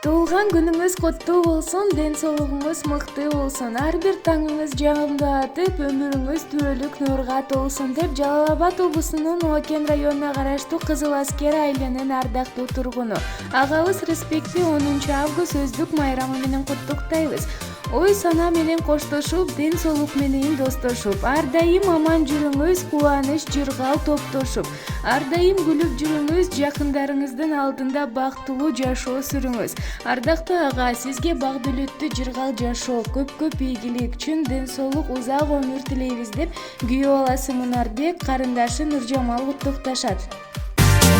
Туулган күнүңүз куттуу болсун, ден соолугуңуз мыкты болсун. Ар бир таңыңыз жагымдуу атып, өмүрүңүз түбөлүк нурга толсун деп Жалал Абад облусунун Окен районуна караштуу Кызыл Аскер айылынын ардактуу тургуну агабыз Респекти 10 август өздүк майрамы менен куттуктайбыз. Ой сана менен коштошуп, ден соолук менен достошуп, ар дайым аман жүрүңүз, кубаныч жыргал топтошуп, ар дайым күлүп жүрүңүз, жакындарыңыздын алдында бактылуу жашоо сүрүңүз. Ардактуу ага, сизге бак-дүлүттүү жыргал жашоо, көп ийгилик, чын ден соолук, узак өмүр тилейбиз деп күйөө баласы Мунарбек карындашы Нуржамал куттукташат.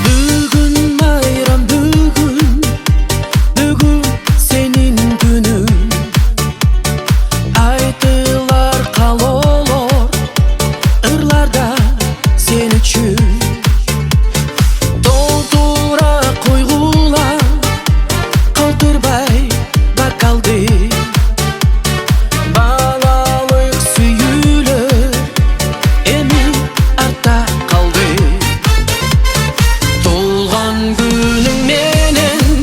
Бүгүн майрам, бүгүн сенин күнүң. Айтылар калоолор ырларда сен үчүн. Толтура койгула калтырбай бокалды. Балалык сүйүүлөр эми артта калды. Толгон күнүң менен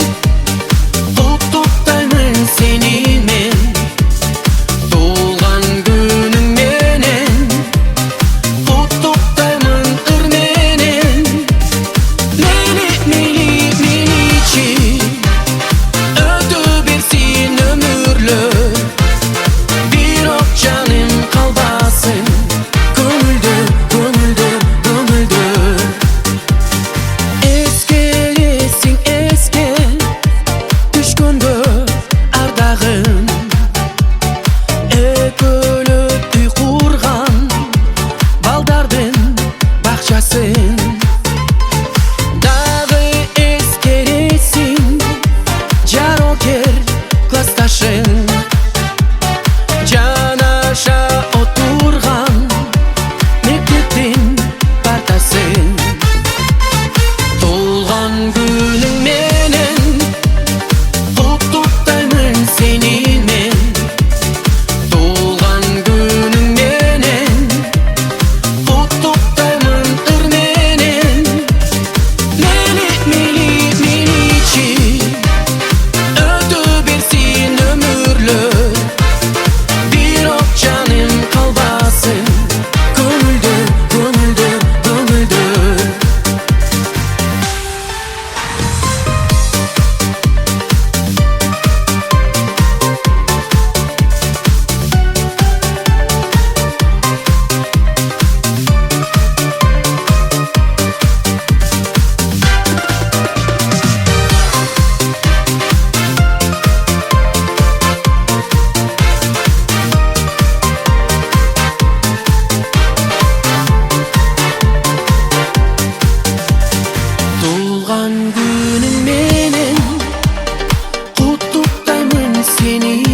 куттуктаймын сени мен. Толгон күнүң менен куттуктаймын ыр менен. Меничи өтө берсин өмүрлөр, бирок жаным калбасын көңүлдө. Эскересиң эске түшкөнгө ардагым, экөөлөп үй курган балдардын бакчасын. Дагы эскересиң жарокер классташың, жанаша отурган мектептин партасын. Толгон күнүң менен куттуктаймын сени мен. Толгон күнүң менен куттуктаймын ыр менен. Меничи өтө берсин өмүрлөр, бирок жаным калбасын көңүлдө. Толгон күнүң менен куттуктаймын сени